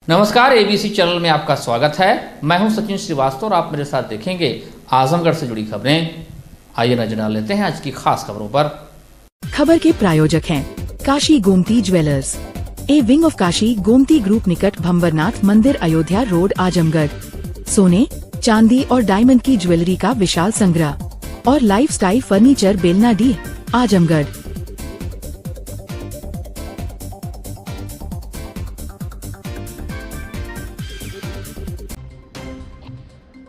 नमस्कार, ABC channel में आपका स्वागत है। मैं हूं सचिन श्रीवास्तव और आप मेरे साथ देखेंगे आजमगढ़ से जुड़ी खबरें। आइए नजर डाल लेते हैं आज की खास खबरों पर। खबर के प्रायोजक हैं Kashi Gomti jewellers, A wing of Kashi Gomti group, निकट भंवरनाथ मंदिर, अयोध्या रोड, आजमगढ़। सोने, चांदी और डायमंड की ज्वेलरी का विशाल संग्रह और लाइफस्टाइल फर्नीचर, बेलनाडी, आजमगढ़।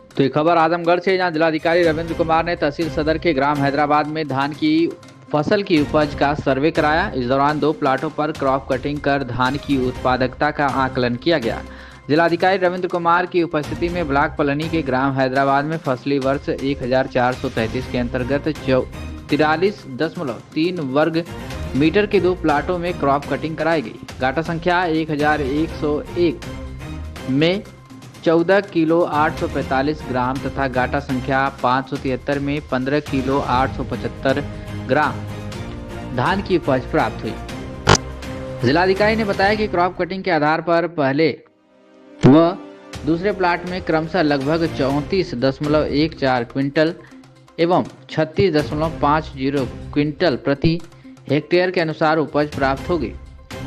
तो ये खबर आजमगढ़ से, जहां जिलाधिकारी रविंद्र कुमार ने तहसील सदर के ग्राम हैदराबाद में धान की फसल की उपज का सर्वे कराया। इस दौरान 2 प्लाटों पर क्रॉप कटिंग कर धान की उत्पादकता का आकलन किया गया। जिलाधिकारी रविंद्र कुमार की उपस्थिति में ब्लॉक पलनी के ग्राम हैदराबाद में फसली वर्ष 1433 के अंतर्गत 43.3 वर्ग मीटर के 2 प्लाटों में क्रॉप कटिंग कराई गई। गाटा संख्या 1101 में 14 किलो 845 ग्राम तथा गाटा संख्या 573 में 15 किलो 875 ग्राम धान की उपज प्राप्त हुई। जिलाधिकारी ने बताया कि क्रॉप कटिंग के आधार पर पहले व दूसरे प्लाट में क्रमशः लगभग 34.14 क्विंटल एवं 36.50 क्विंटल प्रति हेक्टेयर के अनुसार उपज प्राप्त होगी।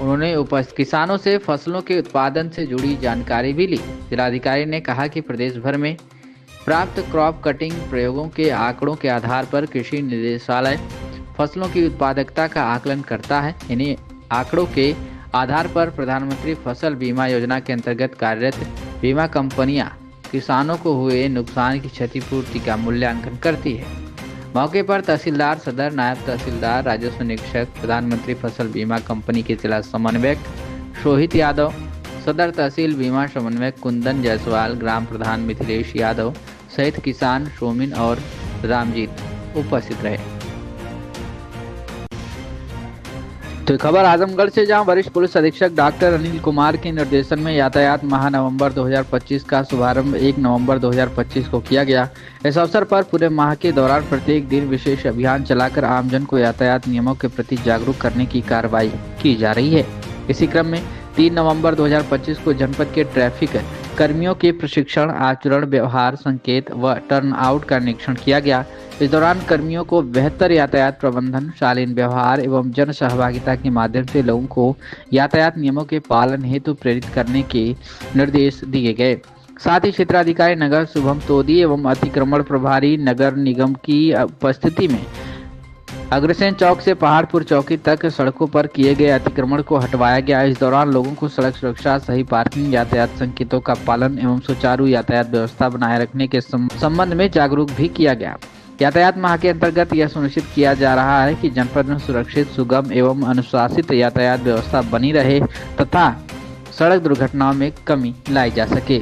उन्होंने उपस्थित किसानों से फसलों के उत्पादन से जुड़ी जानकारी भी ली। जिलाधिकारी ने कहा कि प्रदेश भर में प्राप्त क्रॉप कटिंग प्रयोगों के आंकड़ों के आधार पर कृषि निदेशालय फसलों की उत्पादकता का आकलन करता है। इन्हीं आंकड़ों के आधार पर प्रधानमंत्री फसल बीमा योजना के अंतर्गत कार्यरत बीमा कंपनियां किसानों को हुए नुकसान की क्षतिपूर्ति का मूल्यांकन करती है। मौके पर तहसीलदार सदर, नायब तहसीलदार, राजस्व निरीक्षक, प्रधानमंत्री फसल बीमा कंपनी के जिला समन्वयक शोहित यादव, सदर तहसील बीमा समन्वयक कुंदन जायसवाल, ग्राम प्रधान मिथिलेश यादव सहित किसान सोमिन और रामजीत उपस्थित रहे। तो खबर आजमगढ़ से, जहां वरिष्ठ पुलिस अधीक्षक डॉक्टर अनिल कुमार के निर्देशन में यातायात माह नवंबर 2025 का शुभारंभ 1 नवंबर 2025 को किया गया। इस अवसर पर पूरे माह के दौरान प्रत्येक दिन विशेष अभियान चलाकर आमजन को यातायात नियमों के प्रति जागरूक करने की कार्रवाई की जा रही है। इसी क्रम में 3 नवंबर 2025 को जनपद के ट्रैफिक कर्मियों के प्रशिक्षण, आचरण, व्यवहार संकेत व टर्न आउट का निरीक्षण किया गया। इस दौरान कर्मियों को बेहतर यातायात प्रबंधन, शालीन व्यवहार एवं जन सहभागिता के माध्यम से लोगों को यातायात नियमों के पालन हेतु प्रेरित करने के निर्देश दिए गए। साथ ही क्षेत्राधिकारी नगर शुभम तोदी एवं अतिक्रमण प्रभारी नगर निगम की उपस्थिति में अग्रसेन चौक से पहाड़पुर चौकी तक सड़कों पर किए गए अतिक्रमण को हटवाया गया। इस दौरान लोगों को सड़क सुरक्षा, सही पार्किंग, यातायात संकेतों का पालन एवं सुचारू यातायात व्यवस्था बनाए रखने के संबंध में जागरूक भी किया गया। यातायात माह के अंतर्गत यह सुनिश्चित किया जा रहा है कि जनपद में सुरक्षित, सुगम एवं अनुशासित यातायात व्यवस्था बनी रहे तथा सड़क दुर्घटनाओं में कमी लाई जा सके।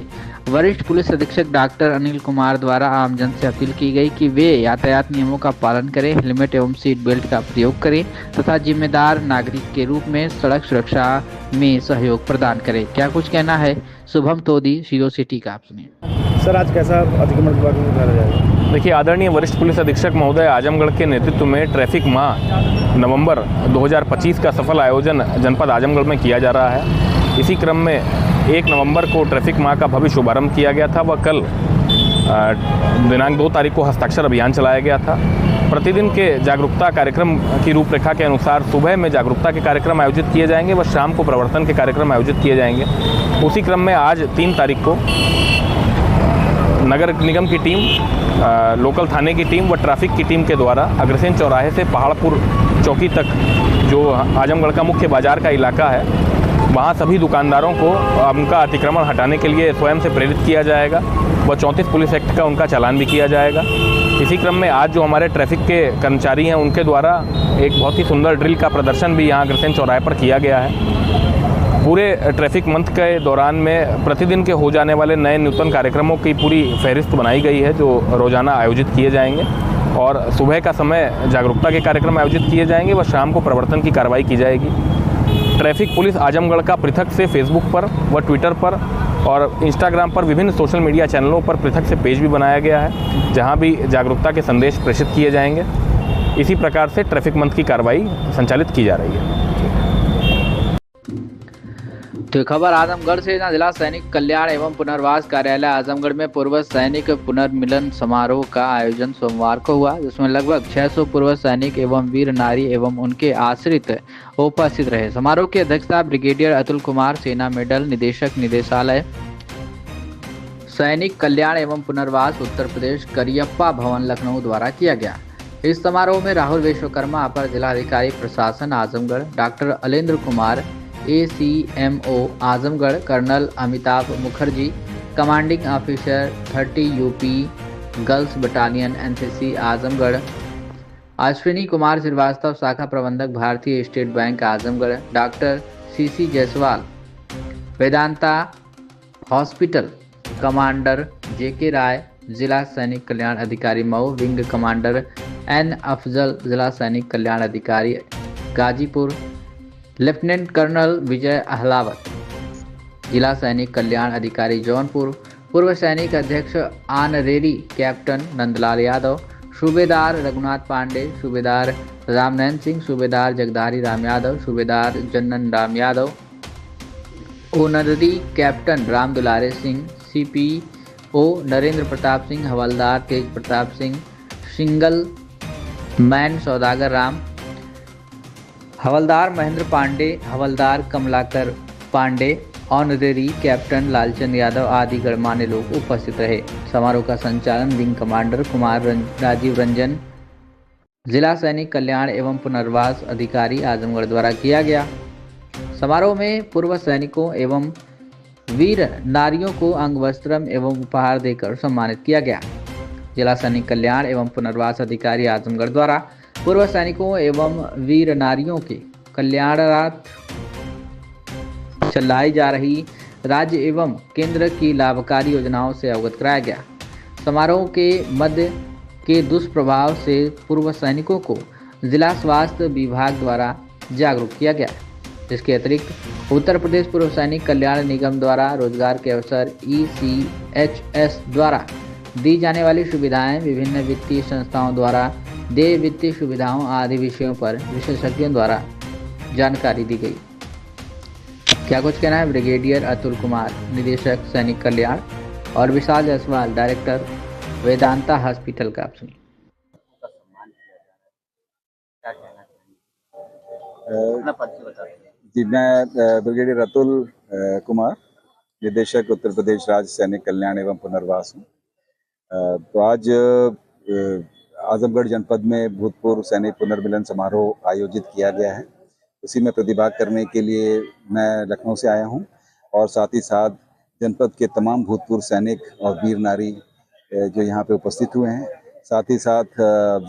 वरिष्ठ पुलिस अधीक्षक डॉक्टर अनिल कुमार द्वारा आमजन से अपील की गई कि वे यातायात नियमों का पालन करें, हेलमेट एवं सीट बेल्ट का प्रयोग करें तथा जिम्मेदार नागरिक के रूप में सड़क सुरक्षा में सहयोग प्रदान करें। क्या कुछ कहना है शुभम तोदी, सीओ सिटी का, आप सुनिए। सर, आज कैसा अतिक्रमण के बारे में उठाया जाएगा? देखिए, आदरणीय वरिष्ठ पुलिस अधीक्षक महोदय आजमगढ़ के नेतृत्व में ट्रैफिक माह नवंबर 2025 का सफल आयोजन जनपद आजमगढ़ में किया जा रहा है। इसी क्रम में 1 नवंबर को ट्रैफिक माह का भव्य शुभारंभ किया गया था व कल दिनांक 2 तारीख को हस्ताक्षर अभियान चलाया गया था। प्रतिदिन के जागरूकता कार्यक्रम की रूपरेखा के अनुसार सुबह में जागरूकता के कार्यक्रम आयोजित किए जाएंगे व शाम को प्रवर्तन के कार्यक्रम आयोजित किए जाएंगे। उसी क्रम में आज 3 तारीख को नगर निगम की टीम, लोकल थाने की टीम व ट्रैफिक की टीम के द्वारा अग्रसेन चौराहे से पहाड़पुर चौकी तक, जो आजमगढ़ का मुख्य बाजार का इलाका है, वहाँ सभी दुकानदारों को उनका अतिक्रमण हटाने के लिए स्वयं से प्रेरित किया जाएगा व 34 पुलिस एक्ट का उनका चालान भी किया जाएगा। इसी क्रम में आज जो हमारे ट्रैफिक के कर्मचारी हैं उनके द्वारा एक बहुत ही सुंदर ड्रिल का प्रदर्शन भी यहाँ अग्रसेन चौराहे पर किया गया है। पूरे ट्रैफिक मंथ के दौरान में प्रतिदिन के हो जाने वाले नए नूतन कार्यक्रमों की पूरी फहरिस्त बनाई गई है जो रोजाना आयोजित किए जाएंगे और सुबह का समय जागरूकता के कार्यक्रम आयोजित किए जाएंगे व शाम को प्रवर्तन की कार्रवाई की जाएगी। ट्रैफिक पुलिस आजमगढ़ का पृथक से फेसबुक पर व ट्विटर पर और इंस्टाग्राम पर विभिन्न सोशल मीडिया चैनलों पर पृथक से पेज भी बनाया गया है, जहां भी जागरूकता के संदेश प्रेषित किए जाएंगे। इसी प्रकार से ट्रैफिक मंथ की कार्रवाई संचालित की जा रही है। तो खबर आजमगढ़ से जहाँ जिला सैनिक कल्याण एवं पुनर्वास कार्यालय आजमगढ़ में पूर्व सैनिक पुनर्मिलन समारोह का आयोजन सोमवार को हुआ, जिसमें लगभग 600 पूर्व सैनिक एवं वीर नारी एवं उनके आश्रित उपस्थित रहे। समारोह की अध्यक्षता ब्रिगेडियर अतुल कुमार, सेना मेडल निदेशक, निदेशालय सैनिक कल्याण एवं पुनर्वास उत्तर प्रदेश, करियप्पा भवन लखनऊ द्वारा किया गया। इस समारोह में राहुल विश्वकर्मा, अपर जिलाधिकारी प्रशासन Azamgarh, doctor Alendra Kumar, ACMO Azamgarh, colonel Amitabh Mukherjee, commanding officer 30 UP girls battalion NCC Azamgarh, Ashwini Kumar Srivastava, शाखा प्रबंधक भारतीय state bank Azamgarh, doctor CC Jaiswal, Vedanta hospital commander JK Rai, जिला सैनिक कल्याण अधिकारी Mau, wing commander N Afzal, जिला सैनिक कल्याण अधिकारी गाजीपुर, लेफ्टिनेंट कर्नल विजय अहलावत, जिला सैनिक कल्याण अधिकारी जौनपुर, पूर्व सैनिक अध्यक्ष ऑनरेरी कैप्टन नंदलाल यादव, सूबेदार रघुनाथ पांडे, सूबेदार रामनयन सिंह, सूबेदार जगधारी राम यादव, सूबेदार जन्नन राम यादव, ऑनरेरी कैप्टन राम दुलारे सिंह, CPO नरेंद्र प्रताप सिंह, हवलदार तेज प्रताप सिंह, सिंगल मैन सौदागर राम, हवलदार महेंद्र पांडे, हवलदार कमलाकर पांडे, ऑनरेरी कैप्टन लालचंद यादव आदि गणमान्य लोग उपस्थित रहे। समारोह का संचालन विंग कमांडर कुमार राजीव रंजन, जिला सैनिक कल्याण एवं पुनर्वास अधिकारी आजमगढ़ द्वारा किया गया। समारोह में पूर्व सैनिकों एवं वीर नारियों को अंग वस्त्रम एवं उपहार देकर सम्मानित किया गया। जिला सैनिक कल्याण एवं पुनर्वास अधिकारी आजमगढ़ द्वारा पूर्व सैनिकों एवं वीर नारियों के कल्याणार्थ चलाई जा रही राज्य एवं केंद्र की लाभकारी योजनाओं से अवगत कराया गया। समारोह के मध्य के दुष्प्रभाव से पूर्व सैनिकों को जिला स्वास्थ्य विभाग द्वारा जागरूक किया गया। इसके अतिरिक्त उत्तर प्रदेश पूर्व सैनिक कल्याण निगम द्वारा रोजगार के अवसर ECHS द्वारा दी जाने वाली सुविधाएं, विभिन्न वित्तीय संस्थाओं द्वारा देय वित्तीय सुविधाओं आदि विषयों पर विशेषज्ञों द्वारा जानकारी दी गई। क्या कुछ कहना है ब्रिगेडियर अतुल कुमार, निदेशक सैनिक कल्याण, और विशाल जायसवाल, डायरेक्टर वेदांता हॉस्पिटल का, आप सुनिए। जी, मैं ब्रिगेडियर अतुल कुमार, निदेशक उत्तर प्रदेश राज्य सैनिक कल्याण एवं पुनर्वास हूँ। तो आज आजमगढ़ जनपद में भूतपूर्व सैनिक पुनर्मिलन समारोह आयोजित किया गया है। उसी में प्रतिभाग करने के लिए मैं लखनऊ से आया हूं और साथ ही साथ जनपद के तमाम भूतपूर्व सैनिक और वीर नारी जो यहां पे उपस्थित हुए हैं। साथ ही साथ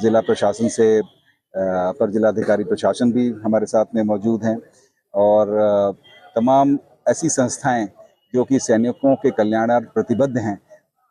जिला प्रशासन से अपर जिलाधिकारी प्रशासन भी हमारे साथ में मौजूद हैं और तमाम ऐसी संस्थाएं जो कि सैनिकों के कल्याणार्थ प्रतिबद्ध हैं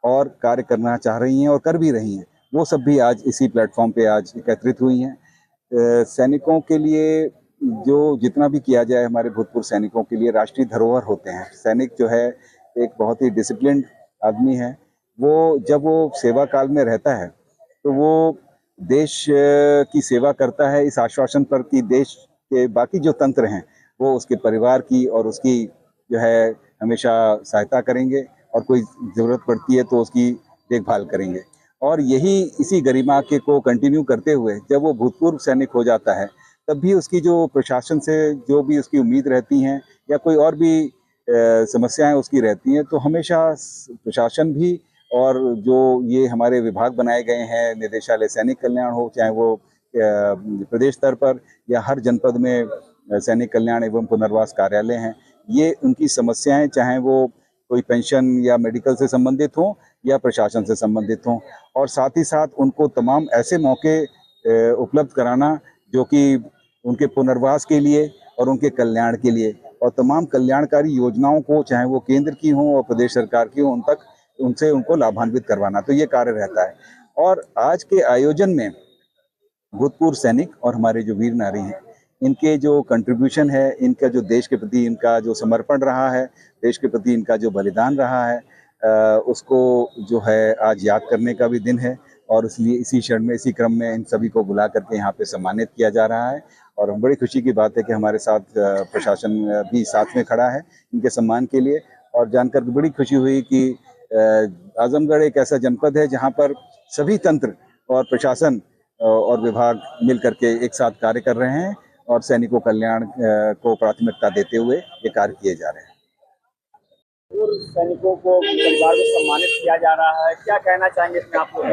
और कार्य करना चाह रही हैं और कर भी रही हैं, वो सब भी आज इसी प्लेटफॉर्म पे आज एकत्रित हुई हैं। सैनिकों के लिए जो जितना भी किया जाए, हमारे भूतपूर्व सैनिकों के लिए राष्ट्रीय धरोहर होते हैं। सैनिक जो है एक बहुत ही डिसिप्लिन्ड आदमी है। वो जब वो सेवा काल में रहता है तो वो देश की सेवा करता है इस आश्वासन पर कि देश के बाकी जो तंत्र हैं वो उसके परिवार की और उसकी जो है हमेशा सहायता करेंगे और कोई ज़रूरत पड़ती है तो उसकी देखभाल करेंगे। और यही इसी गरिमा के को कंटिन्यू करते हुए जब वो भूतपूर्व सैनिक हो जाता है तब भी उसकी जो प्रशासन से जो भी उसकी उम्मीद रहती हैं या कोई और भी समस्याएं उसकी रहती हैं, तो हमेशा प्रशासन भी और जो ये हमारे विभाग बनाए गए हैं, निदेशालय सैनिक कल्याण हो, चाहे वो प्रदेश स्तर पर या हर जनपद में सैनिक कल्याण एवं पुनर्वास कार्यालय हैं, ये उनकी समस्याएं चाहे वो कोई पेंशन या मेडिकल से संबंधित हों या प्रशासन से संबंधित हों, और साथ ही साथ उनको तमाम ऐसे मौके उपलब्ध कराना जो कि उनके पुनर्वास के लिए और उनके कल्याण के लिए, और तमाम कल्याणकारी योजनाओं को चाहे वो केंद्र की हों और प्रदेश सरकार की हों उनसे उनको लाभान्वित करवाना, तो ये कार्य रहता है। और आज के आयोजन में भूतपूर्व सैनिक और हमारे जो वीर नारी हैं, इनके जो कंट्रीब्यूशन है, इनका जो देश के प्रति इनका जो समर्पण रहा है, देश के प्रति इनका जो बलिदान रहा है, उसको जो है आज याद करने का भी दिन है। और इसलिए इसी क्षण में, इसी क्रम में इन सभी को बुला करके यहाँ पे सम्मानित किया जा रहा है। और बड़ी खुशी की बात है कि हमारे साथ प्रशासन भी साथ में खड़ा है इनके सम्मान के लिए। और जानकर बड़ी खुशी हुई कि आजमगढ़ एक ऐसा जनपद है जहां पर सभी तंत्र और प्रशासन और विभाग मिल करके एक साथ कार्य कर रहे हैं और सैनिकों कल्याण को प्राथमिकता देते हुए ये कार्य किए जा रहे हैं। सैनिकों को परिवार को सम्मानित किया जा रहा है, क्या कहना चाहेंगे इसमें आप लोग?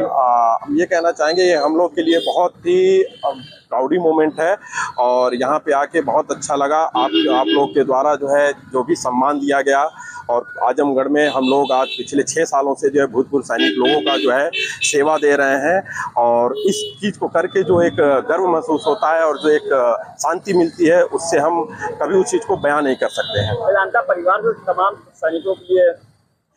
हम ये कहना चाहेंगे ये हम लोग के लिए बहुत ही प्राउडी मोमेंट है और यहाँ पे आके बहुत अच्छा लगा। आप लोग के द्वारा जो है जो भी सम्मान दिया गया और आजमगढ़ में हम लोग आज पिछले 6 सालों से जो है भूतपूर्व सैनिक लोगों का जो है सेवा दे रहे हैं और इस चीज़ को करके जो एक गर्व महसूस होता है और जो एक शांति मिलती है उससे हम कभी उस चीज़ को बयान नहीं कर सकते हैं। वेदांता परिवार जो तमाम सैनिकों के लिए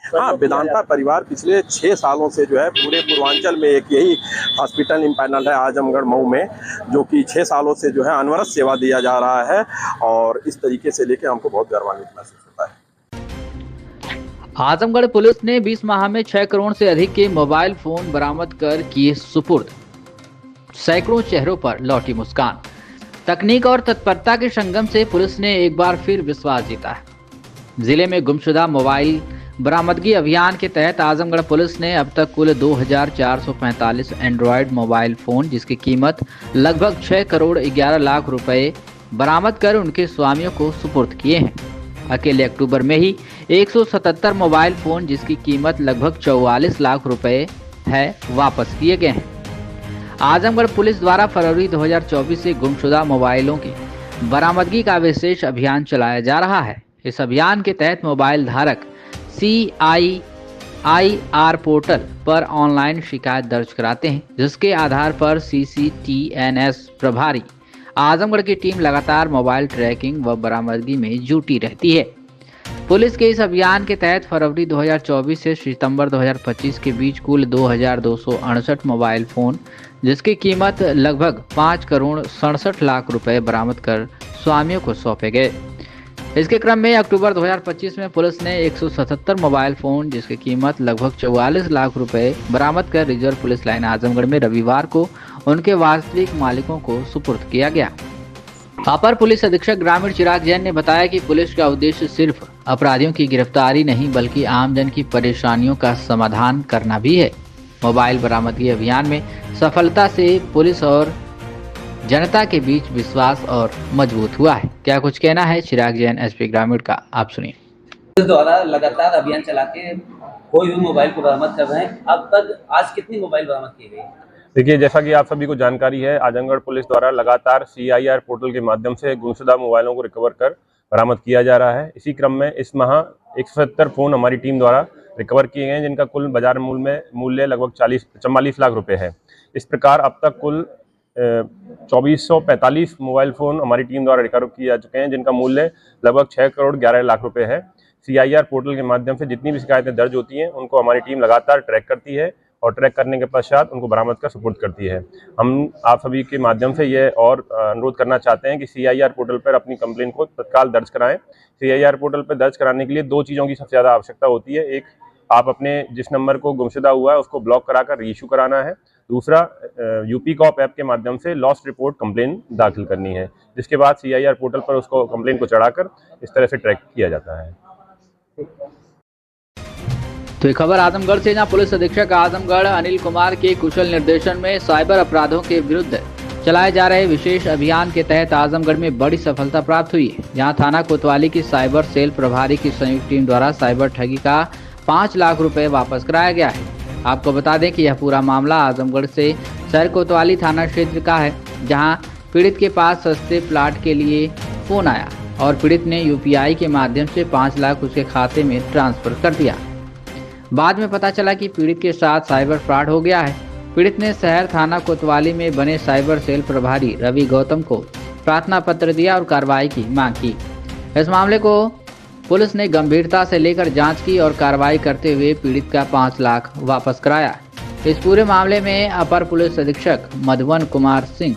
हाँ, वेदांता परिवार पिछले 6 सालों से जो है पूरे पूर्वांचल में एक यही हॉस्पिटल इम्पैनल है आजमगढ़ मऊ में, जो कि 6 सालों से जो है अनवरत सेवा दिया जा रहा है और इस तरीके से लेके हमको बहुत गर्वान्वित महसूस होता है। आजमगढ़ पुलिस ने 20 माह में 6 करोड़ से अधिक के मोबाइल फोन बरामद कर किए सुपुर्द। सैकड़ों चेहरों पर लौटी मुस्कान। तकनीक और तत्परता के संगम से पुलिस ने एक बार फिर विश्वास जीता है। जिले में गुमशुदा मोबाइल बरामदगी अभियान के तहत आजमगढ़ पुलिस ने अब तक कुल 2445 एंड्रॉयड मोबाइल फोन जिसकी कीमत लगभग 6 करोड़ 11 लाख रुपए बरामद कर उनके स्वामियों को सुपुर्द किए हैं। अकेले अक्टूबर में ही 177 मोबाइल फोन जिसकी कीमत लगभग 44 लाख रुपए है वापस किए गए हैं। आजमगढ़ पुलिस द्वारा फरवरी 2024 से गुमशुदा मोबाइलों की बरामदगी का विशेष अभियान चलाया जा रहा है। इस अभियान के तहत मोबाइल धारक CIIR पोर्टल पर ऑनलाइन शिकायत दर्ज कराते हैं, जिसके आधार पर CCTNS प्रभारी आजमगढ़ की टीम लगातार मोबाइल ट्रैकिंग व बरामदगी में जुटी रहती है। पुलिस के इस अभियान के तहत फरवरी 2024 से सितंबर 2025 के बीच कुल 2268 मोबाइल फोन जिसकी कीमत लगभग 5 करोड़ 67 लाख रुपए बरामद कर स्वामियों को सौंपे गए। इसके क्रम में अक्टूबर 2025 में पुलिस ने 177 मोबाइल फोन जिसकी कीमत लगभग 44 लाख रुपए बरामद कर रिजर्व पुलिस लाइन आजमगढ़ में रविवार को उनके वास्तविक मालिकों को सुपुर्द किया गया। अपर पुलिस अधीक्षक ग्रामीण चिराग जैन ने बताया कि पुलिस का उद्देश्य सिर्फ अपराधियों की गिरफ्तारी नहीं बल्कि आमजन की परेशानियों का समाधान करना भी है। मोबाइल बरामदगी अभियान में सफलता से पुलिस और जनता के बीच विश्वास और मजबूत हुआ है। क्या कुछ कहना है चिराग जैन एसपी ग्रामीण का, आप सुनिए। पुलिस द्वारा लगातार अभियान चला के कोई भी मोबाइल को बरामद कर रहे हैं। अब तक आज कितनी मोबाइल बरामद की गई? देखिए, जैसा कि आप सभी को जानकारी है, आजमगढ़ पुलिस द्वारा लगातार CIR पोर्टल के माध्यम से गुमशुदा मोबाइलों को रिकवर कर बरामद किया जा रहा है। इसी क्रम में इस माह 177 फोन हमारी टीम द्वारा रिकवर किए गए जिनका कुल बाजार मूल्य लगभग 44 लाख रुपए है। इस प्रकार अब तक कुल 2445 मोबाइल फ़ोन हमारी टीम द्वारा रिकवर किए जा चुके हैं जिनका मूल्य लगभग 6 करोड़ 11 लाख रुपए है। CIR पोर्टल के माध्यम से जितनी भी शिकायतें दर्ज होती हैं उनको हमारी टीम लगातार ट्रैक करती है और ट्रैक करने के पश्चात उनको बरामद कर सुपुर्द करती है। हम आप सभी के माध्यम से ये और अनुरोध करना चाहते हैं कि CIR पोर्टल पर अपनी कंप्लेन को तत्काल दर्ज कराएं। CIR पोर्टल पर दर्ज कराने के लिए 2 चीज़ों की सबसे ज़्यादा आवश्यकता होती है। एक, आप अपने जिस नंबर को गुमशुदा हुआ है उसको ब्लॉक कराकर रीइश्यू कराना है। दूसरा, UP कॉप ऐप के माध्यम से लॉस्ट रिपोर्ट कंप्लेन दाखिल करनी है, जिसके बाद CIR पोर्टल पर उसको कंप्लेन को चढ़ाकर इस तरह से ट्रैक किया जाता है। तो ये खबर आजमगढ़ से, जहां पुलिस अधीक्षक आजमगढ़ अनिल कुमार के कुशल निर्देशन में साइबर अपराधों के विरुद्ध चलाए जा रहे विशेष अभियान के तहत आजमगढ़ में बड़ी सफलता प्राप्त हुई है। जहां थाना कोतवाली की साइबर सेल प्रभारी की संयुक्त टीम द्वारा साइबर ठगी का 5 लाख रुपए वापस कराया गया है। आपको बता दें कि यह पूरा मामला आजमगढ़ से शहर कोतवाली थाना क्षेत्र का है, जहां पीड़ित के पास सस्ते प्लाट के लिए फोन आया और पीड़ित ने UPI के माध्यम से 5 लाख उसके खाते में ट्रांसफर कर दिया। बाद में पता चला कि पीड़ित के साथ साइबर फ्रॉड हो गया है। पीड़ित ने शहर थाना कोतवाली में बने साइबर सेल प्रभारी रवि गौतम को प्रार्थना पत्र दिया और कार्रवाई की मांग की। इस मामले को पुलिस ने गंभीरता से लेकर जांच की और कार्रवाई करते हुए पीड़ित का 5 लाख वापस कराया। इस पूरे मामले में अपर पुलिस अधीक्षक मधुवन कुमार सिंह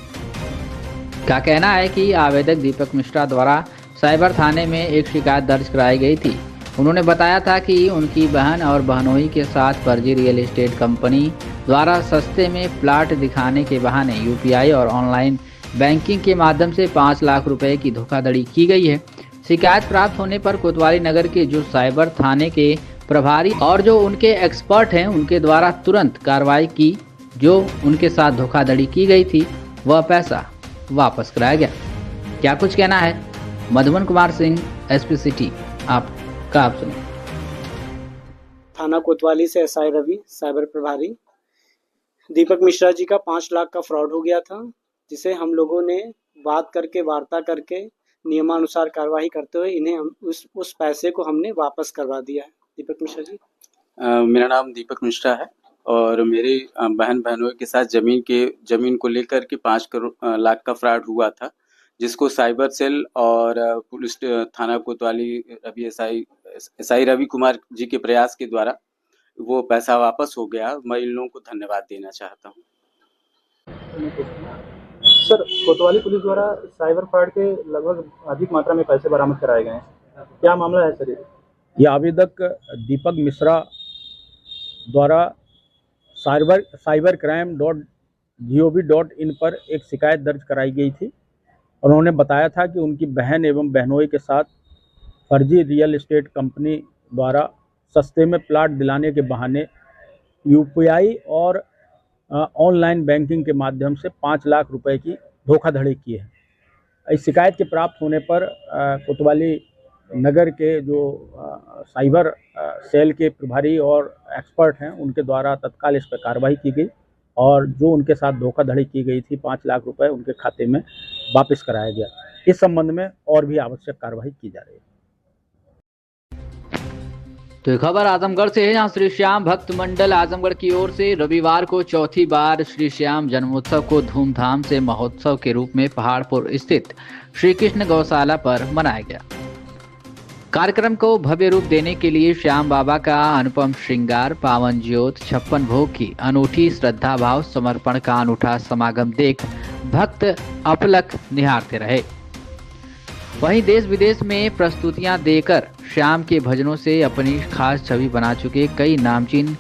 का कहना है कि आवेदक दीपक मिश्रा द्वारा साइबर थाने में एक शिकायत दर्ज कराई गई थी। उन्होंने बताया था कि उनकी बहन और बहनोई के साथ फर्जी रियल एस्टेट कंपनी द्वारा सस्ते में प्लाट दिखाने के बहाने UPI और ऑनलाइन बैंकिंग के माध्यम से 5 लाख रुपए की धोखाधड़ी की गई है। शिकायत प्राप्त होने पर कोतवाली नगर के जो साइबर थाने के प्रभारी और जो उनके एक्सपर्ट हैं उनके द्वारा तुरंत कार्रवाई की। जो उनके साथ धोखाधड़ी की गई थी वह पैसा वापस कराया गया। क्या कुछ कहना है मधुबन कुमार सिंह, एसपी सिटी, आपका आप सुनिए। थाना कोतवाली से एसआई रवि, साइबर प्रभारी। दीपक मिश्रा जी का 5 लाख का फ्रॉड हो गया था, जिसे हम लोगों ने बात करके, वार्ता करके, नियमानुसार कार्रवाई करते हुए इन्हें उस पैसे को हमने वापस करवा दिया है। दीपक मिश्रा जी। मेरा नाम दीपक मिश्रा है और मेरे बहनों के साथ जमीन को लेकर के 5 लाख का फ्रॉड हुआ था, जिसको साइबर सेल और पुलिस थाना कोतवाली रवि एसआई रवि कुमार जी के प्रयास के द्वारा वो पैसा वापस हो गया। मैं इन लोगों को धन्यवाद देना चाहता हूँ। सर, कोतवाली पुलिस द्वारा साइबर फ्रॉड के लगभग अधिक मात्रा में पैसे बरामद कराए गए हैं, क्या मामला है सर? ये आवेदक दीपक मिश्रा द्वारा cybercrime.gov.in पर एक शिकायत दर्ज कराई गई थी। उन्होंने बताया था कि उनकी बहन एवं बहनोई के साथ फर्जी रियल एस्टेट कंपनी द्वारा सस्ते में प्लाट दिलाने के बहाने यूपीआई और ऑनलाइन बैंकिंग के माध्यम से 5 लाख रुपए की धोखाधड़ी की है। इस शिकायत के प्राप्त होने पर कोतवाली नगर के जो साइबर सेल के प्रभारी और एक्सपर्ट हैं उनके द्वारा तत्काल इस पर कार्रवाई की गई और जो उनके साथ धोखाधड़ी की गई थी 5 लाख रुपए उनके खाते में वापस कराया गया। इस संबंध में और भी आवश्यक कार्रवाई की जा रही है। तो खबर आजमगढ़ से है, जहां श्री श्याम भक्त मंडल आजमगढ़ की ओर से रविवार को चौथी बार श्री श्याम जन्मोत्सव को धूमधाम से महोत्सव के रूप में पहाड़पुर स्थित श्री कृष्ण गौशाला पर मनाया गया। कार्यक्रम को भव्य रूप देने के लिए श्याम बाबा का अनुपम श्रृंगार, पावन ज्योत, 56 भोग की अनूठी श्रद्धा भाव समर्पण का अनूठा समागम देख भक्त अपलक निहारते रहे। वहीं देश विदेश में प्रस्तुतियां देकर श्याम के भजनों से अपनी खास छवि बना चुके कई नामचीन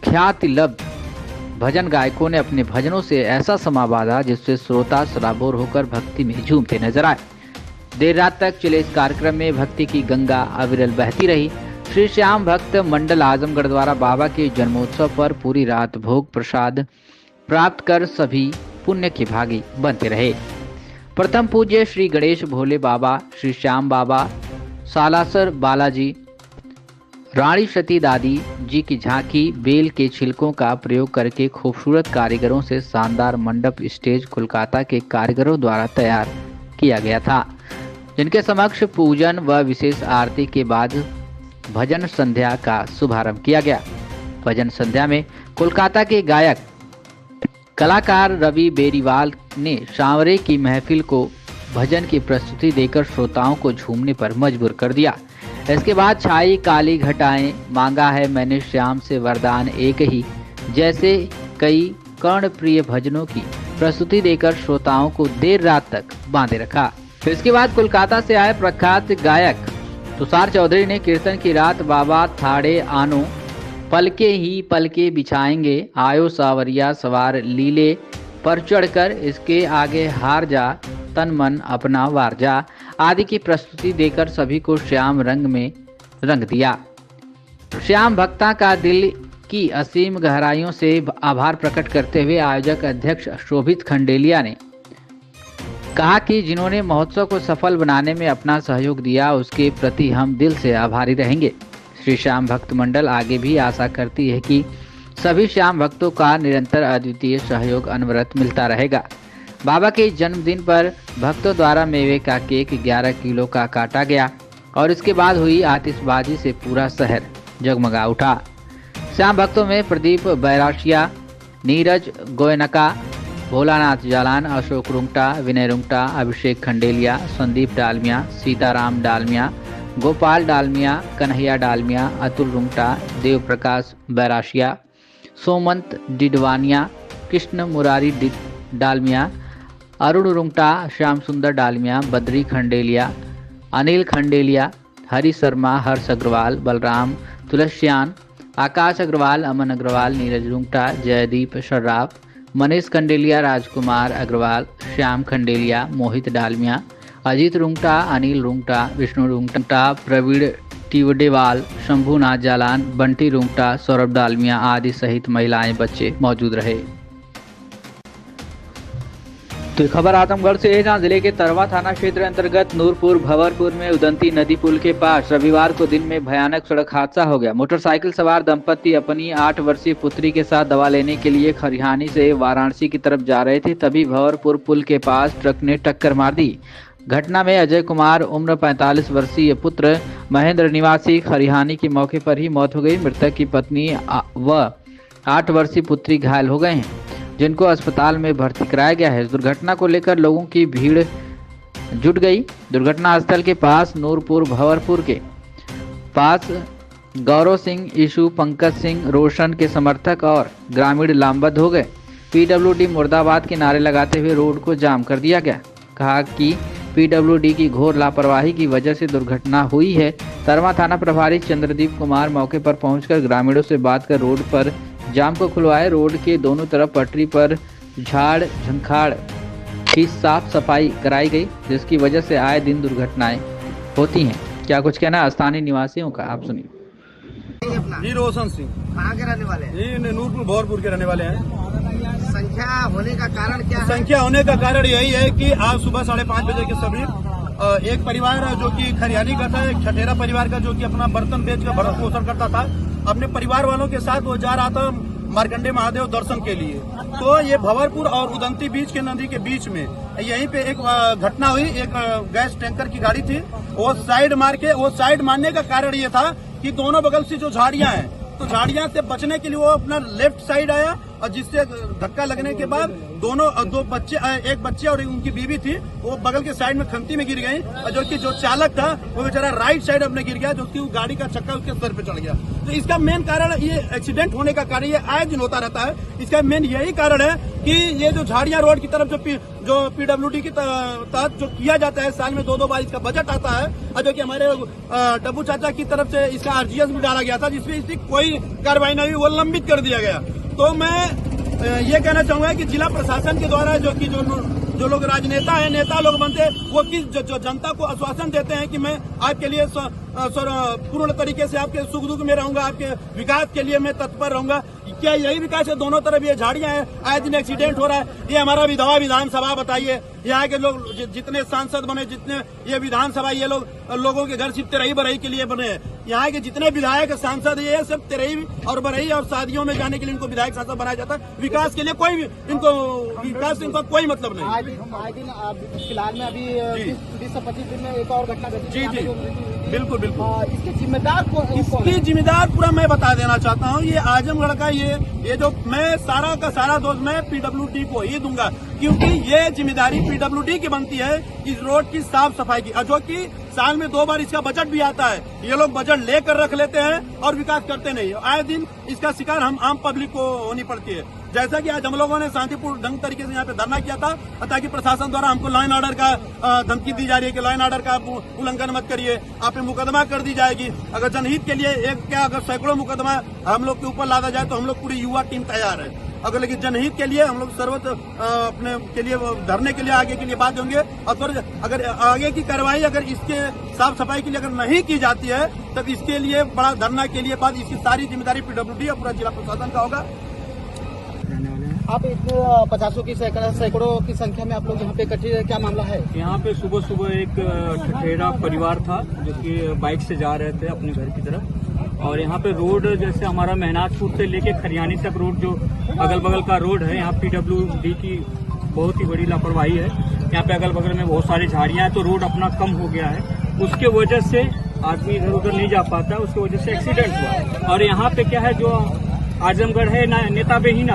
ख्याति लब्ध भजन गायकों ने अपने भजनों से ऐसा समा बांधा जिससे श्रोता सराबोर होकर भक्ति में झूमते नजर आए। देर रात तक चले इस कार्यक्रम में भक्ति की गंगा अविरल बहती रही। श्री श्याम भक्त मंडल आजमगढ़ द्वारा बाबा के जन्मोत्सव पर पूरी रात भोग प्रसाद प्राप्त कर सभी पुण्य के भागी बनते रहे। प्रथम पूज्य श्री गणेश भोले बाबा, श्री श्याम बाबा, सालासर बालाजी, रानी सती दादी जी की झांकी बेल के छिलकों का प्रयोग करके खूबसूरत कारीगरों से शानदार मंडप स्टेज कोलकाता के कारीगरों द्वारा तैयार किया गया था, जिनके समक्ष पूजन व विशेष आरती के बाद भजन संध्या का शुभारंभ किया गया। भजन संध्या में कोलकाता के गायक कलाकार रवि बेरीवाल ने सांवरे की महफिल को भजन की प्रस्तुति देकर श्रोताओं को झूमने पर मजबूर कर दिया। इसके बाद छाई काली घटाएं, मांगा है मैंने श्याम से वरदान एक ही, जैसे कई कर्णप्रिय भजनों की प्रस्तुति देकर श्रोताओं को देर रात तक बांधे रखा। फिर इसके बाद कोलकाता से आए प्रख्यात गायक तुषार चौधरी ने कीर्तन की रात बाबा थाड़े आनो, पलके ही पलके बिछाएंगे, आयो सावरिया सवार लीले पर चढ़कर, इसके आगे हार जा, तन मन अपना वार जा आदि की प्रस्तुति देकर सभी को श्याम रंग में रंग दिया। श्याम भक्ता का दिल की असीम गहराइयों से आभार प्रकट करते हुए आयोजक अध्यक्ष शोभित खंडेलिया ने कहा कि जिन्होंने महोत्सव को सफल बनाने में अपना सहयोग दिया उसके प्रति हम दिल से आभारी रहेंगे। श्री श्याम भक्त मंडल आगे भी आशा करती है कि सभी श्याम भक्तों का निरंतर अद्वितीय सहयोग अनवरत मिलता रहेगा। बाबा के जन्मदिन पर भक्तों द्वारा मेवे का केक 11 किलो का काटा गया और इसके बाद हुई आतिशबाजी से पूरा शहर जगमगा उठा। श्याम भक्तों में प्रदीप बैराशिया, नीरज गोयनका, भोलानाथ जालान, अशोक रुंगटा, विनय रुंगटा, अभिषेक खंडेलिया, संदीप डालमिया, सीताराम डालमिया, गोपाल डालमिया, कन्हैया डालमिया, अतुल रुंगटा, देव प्रकाश बैराशिया, सोमंत डिडवानिया, कृष्ण मुरारी डालमिया, अरुण रुंगटा, श्याम सुंदर डालमिया, बद्री खंडेलिया, अनिल खंडेलिया, हरि शर्मा, हर्ष अग्रवाल, बलराम तुलसियान, आकाश अग्रवाल, अमन अग्रवाल, नीरज रुंगटा, जयदीप सर्राफ, मनीष खंडेलिया, राजकुमार अग्रवाल, श्याम खंडेलिया, मोहित डालमिया, अजीत रुंगटा, अनिल रुंगटा, विष्णु रुंगटा, प्रवीण टिवडेवाल, शंभुनाथ जालान, बंटी रुंगटा, सौरभ डालमिया आदि सहित महिलाएं, बच्चे मौजूद रहे। तो खबर आजमगढ़ से है, जहां जिले के तरवा थाना क्षेत्र अंतर्गत नूरपुर भंवरपुर में उदंती नदी पुल के पास रविवार को दिन में भयानक सड़क हादसा हो गया। मोटरसाइकिल सवार दंपति अपनी 8 वर्षीय पुत्री के साथ दवा लेने के लिए खरिहानी से वाराणसी की तरफ जा रहे थे, तभी भंवरपुर पुल के पास ट्रक ने टक्कर मार दी। घटना में अजय कुमार उम्र 45 वर्षीय पुत्र महेंद्र निवासी खरिहानी की मौके पर ही मौत हो गई। मृतक की पत्नी व 8 वर्षीय पुत्री घायल हो गए हैं, जिनको अस्पताल में भर्ती कराया गया है। इस दुर्घटना को लेकर लोगों की भीड़ जुट गई। दुर्घटना स्थल के पास नूरपुर भंवरपुर के पास गौरव सिंह, ईशु, पंकज सिंह, रोशन के समर्थक और ग्रामीण लामबंद हो गए। पीडब्ल्यूडी मुर्दाबाद के नारे लगाते हुए रोड को जाम कर दिया गया। कहा कि पीडब्ल्यूडी की घोर लापरवाही की वजह से दुर्घटना हुई है। तरवा थाना प्रभारी चंद्रदीप कुमार मौके पर पहुंचकर ग्रामीणों से बात कर रोड पर जाम को खुलवाए। रोड के दोनों तरफ पटरी पर झाड़ झंखाड़ की साफ सफाई कराई गई, जिसकी वजह से आए दिन दुर्घटनाएं होती हैं। क्या कुछ कहना है स्थानीय निवासियों का, आप सुनिए। जी रोशन सिंह। कहाँ के रहने वाले हैं? जी नूरपुर भंवरपुर के रहने वाले हैं। संख्या होने का कारण क्या है? संख्या होने का कारण यही है कि आज सुबह 5:30 बजे के समीप एक परिवार जो कि खरियानी का था, एक छठेरा परिवार का, जो कि अपना बर्तन बेच कर भरण पोषण करता था, अपने परिवार वालों के साथ वो जा रहा था मार्कंडे महादेव दर्शन के लिए। तो ये भंवरपुर और उदंती बीच के नदी के बीच में यहीं पे एक घटना हुई। एक गैस टैंकर की गाड़ी थी, वो साइड मारने का कारण ये था कि दोनों बगल से जो झाड़ियां हैं, तो झाड़ियां से बचने के लिए वो अपना लेफ्ट साइड आया, और जिससे धक्का लगने के बाद दो बच्चे, एक बच्चे और उनकी बीवी थी, वो बगल के साइड में खंती में गिर गई। और जो चालक था वो बेचारा राइट साइड अपने गिर गया, जो कि गाड़ी का चक्का उसके सर पे चढ़ गया। तो इसका मेन कारण, ये एक्सीडेंट होने का कारण ये आए दिन होता रहता है। इसका मेन यही कारण है कि ये जो झाड़ियां रोड की तरफ जो पीडब्ल्यूडी के तहत जो किया जाता है, साल में 2 बार इसका बजट आता है, और जो कि हमारे डब्बू चाचा की तरफ से इसका आरजीएस भी डाला गया था, जिसमें इसकी कोई कार्रवाई नहीं हुई, वो लंबित कर दिया गया। तो मैं ये कहना चाहूंगा कि जिला प्रशासन के द्वारा जो लोग राजनेता है, नेता लोग बनते हैं, वो जो जनता को आश्वासन देते हैं कि मैं आपके लिए पूर्ण तरीके से आपके सुख दुख में रहूंगा, आपके विकास के लिए मैं तत्पर रहूंगा, क्या यही विकास है? दोनों तरफ ये झाड़ियां हैं, आए दिन एक्सीडेंट हो रहा है। ये हमारा विधवा विधानसभा बताइए, यहाँ के लोग जितने सांसद बने, जितने ये विधानसभा, ये लोगों के घर सिर्फ तेरही बरही के लिए बने हैं। यहाँ के जितने विधायक सांसद ये सब तेरही और बरही और शादियों में जाने के लिए इनको विधायक सांसद बनाया जाता है। विकास के लिए इनका कोई मतलब नहीं। आए दिन फिलहाल में अभी 20 से 25 दिन में एक और घटना घटी। जी बिल्कुल। इसके जिम्मेदार पूरा मैं बता देना चाहता हूँ। ये आजमगढ़ का ये जो मैं सारा का सारा दोष मैं पीडब्ल्यूडी को ही दूंगा, क्योंकि ये जिम्मेदारी पीडब्ल्यूडी की बनती है इस रोड की साफ सफाई की, और जो कि साल में 2 बार इसका बजट भी आता है। ये लोग बजट लेकर रख लेते हैं और विकास करते नहीं। आए दिन इसका शिकार हम आम पब्लिक को होनी पड़ती है। जैसा कि आज हम लोगों ने शांतिपूर्ण ढंग तरीके से यहाँ पे धरना किया था, ताकि प्रशासन द्वारा हमको लॉ एंड ऑर्डर का धमकी दी जा रही है कि लॉ एंड ऑर्डर का उल्लंघन मत करिए, आप पे मुकदमा कर दी जाएगी। अगर जनहित के लिए अगर सैकड़ों मुकदमा हम लोग के ऊपर लादा जाए तो हम लोग पूरी युवा टीम तैयार है। अगर लेकिन जनहित के लिए हम लोग सर्वत्र अपने के लिए धरने के लिए आगे के लिए बात होंगे। और अगर आगे की कार्रवाई अगर इसके साफ सफाई के लिए अगर नहीं की जाती है, तब इसके लिए बड़ा धरना के लिए बाद इसकी सारी जिम्मेदारी पीडब्ल्यूडी और पूरा जिला प्रशासन का होगा। आप इतने 50 की सैकड़ों की संख्या में आप लोग यहाँ पे इकट्ठे हैं, क्या मामला है? यहाँ पे सुबह एक ठठेरा परिवार था जो कि बाइक से जा रहे थे अपने घर की तरफ, और यहाँ पे रोड जैसे हमारा मेहनाजपुर से लेके खरियानी तक रोड जो अगल बगल का रोड है, यहाँ पीडब्ल्यूडी की बहुत ही बड़ी लापरवाही है। यहाँ पे अगल बगल में बहुत सारी झाड़ियाँ हैं, तो रोड अपना कम हो गया है, उसके वजह से आदमी इधर उधर नहीं जा पाता, उसकी वजह से एक्सीडेंट हुआ। और यहाँ पे क्या है, जो आजमगढ़ है ना, नेता बेहीन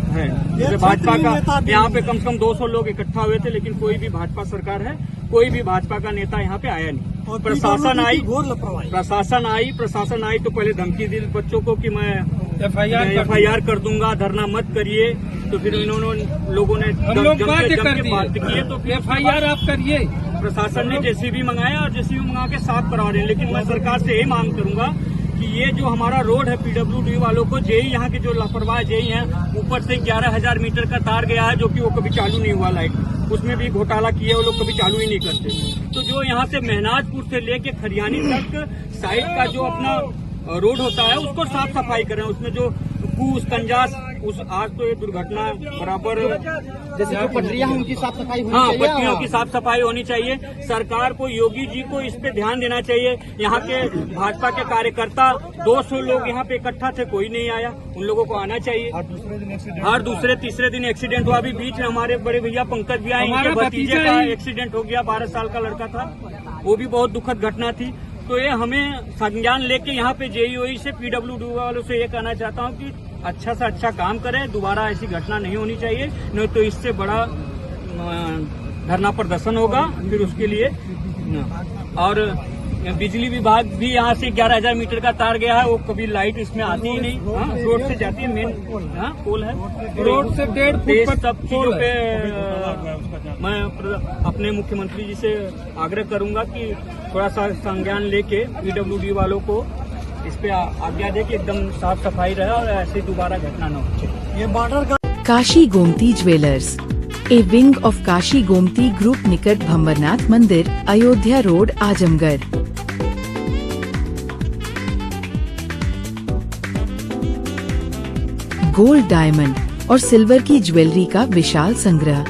है, जैसे भाजपा का यहाँ पे कम से कम 200 लोग इकट्ठा हुए थे, लेकिन कोई भी भाजपा सरकार है, कोई भी भाजपा का नेता यहाँ पे आया नहीं। प्रशासन आई तो पहले धमकी दी बच्चों को कि मैं एफआईआर कर दूंगा, धरना मत करिए। तो फिर इन्होंने लोगों ने बात की, तो एफआईआर आप करिए। प्रशासन ने जेसीबी मंगाया और जेसीबी मंगा के साफ करा रहे हैं। लेकिन मैं सरकार से यही मांग करूंगा कि ये जो हमारा रोड है पीडब्ल्यूडी वालों को जेई यहाँ के जो लापरवाह जेई हैं ऊपर से 11,000 मीटर का तार गया है जो कि वो कभी चालू नहीं हुआ लाइट, उसमें भी घोटाला किए वो लोग, कभी चालू ही नहीं करते। तो जो यहाँ से मेहनाजपुर से लेके खरियानी तक साइड का जो अपना रोड होता है उसको साफ सफाई करें, उसमें जो कूस कंजास उस आज तो ये दुर्घटना बराबर जैसे जो पटरियां हैं उनकी साफ सफाई होनी हाँ चाहिए। पटरियों की साफ सफाई होनी चाहिए। सरकार को, योगी जी को इस पे ध्यान देना चाहिए। यहाँ के भाजपा के कार्यकर्ता 200 लोग यहाँ पे इकट्ठा थे, कोई नहीं आया, उन लोगों को आना चाहिए। हर दूसरे तीसरे दिन एक्सीडेंट हुआ। अभी बीच में हमारे बड़े भैया पंकज भी आए, इनके भतीजे का एक्सीडेंट हो गया, 12 साल का लड़का था, वो भी बहुत दुखद घटना थी। तो ये हमें संज्ञान लेके यहाँ पे जेईओई से पीडब्ल्यूडी वालों से ये कहना चाहता हूँ कि अच्छा से अच्छा काम करें, दोबारा ऐसी घटना नहीं होनी चाहिए, नहीं तो इससे बड़ा धरना प्रदर्शन होगा फिर उसके लिए। और बिजली विभाग भी यहाँ से 11,000 मीटर का तार गया है, वो कभी लाइट इसमें आती ही नहीं। रोड से जाती है, मेन पोल है, रोड से 1.5 फुट सब चीजों पे मैं अपने मुख्यमंत्री जी से आग्रह करूंगा कि थोड़ा सा संज्ञान लेके पीडब्ल्यूडी वालों को इस पे आज्ञा दे कि एकदम साफ सफाई रहे और ऐसे दोबारा घटना न हो। ये बॉर्डर का Kashi Gomti jewellers, A wing of Kashi Gomti group, निकट भंवरनाथ मंदिर, Ayodhya road, Azamgarh. Gold, diamond और सिल्वर की ज्वेलरी का विशाल संग्रह।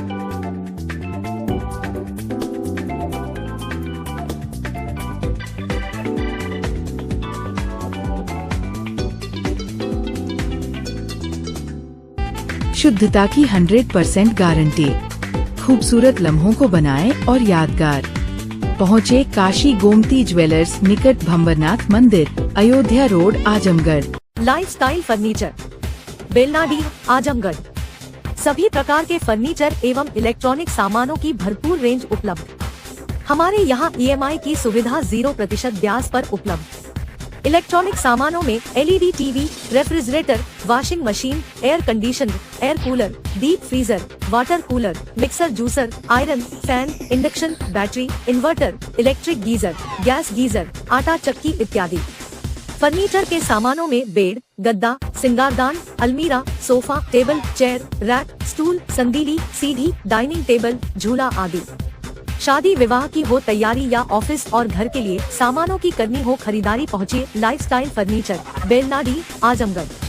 शुद्धता की 100% गारंटी। खूबसूरत लम्हों को बनाएं और यादगार। पहुँचे काशी गोमती ज्वेलर्स, निकट भंवरनाथ मंदिर, Ayodhya road, Azamgarh. Lifestyle furniture, Belnadi, Azamgarh. सभी प्रकार के फर्नीचर एवं इलेक्ट्रॉनिक सामानों की भरपूर रेंज उपलब्ध। हमारे यहाँ EMI की सुविधा 0% ब्याज पर उपलब्ध। इलेक्ट्रॉनिक सामानों में LED TV, refrigerator, washing machine, air conditioner, air cooler, deep freezer, water cooler, mixer, juicer, iron, fan, induction, battery, inverter, electric geyser, gas geyser, आटा चक्की इत्यादि। फर्नीचर के सामानों में बेड, गद्दा, सिंगारदान, अलमीरा, sofa, table, chair, rack, stool, संदीली, सीढ़ी, डाइनिंग टेबल, झूला आदि। शादी विवाह की हो तैयारी या ऑफिस और घर के लिए सामानों की करनी हो खरीदारी, पहुँचिए लाइफस्टाइल फर्नीचर, बेलनाडी, आजमगढ़।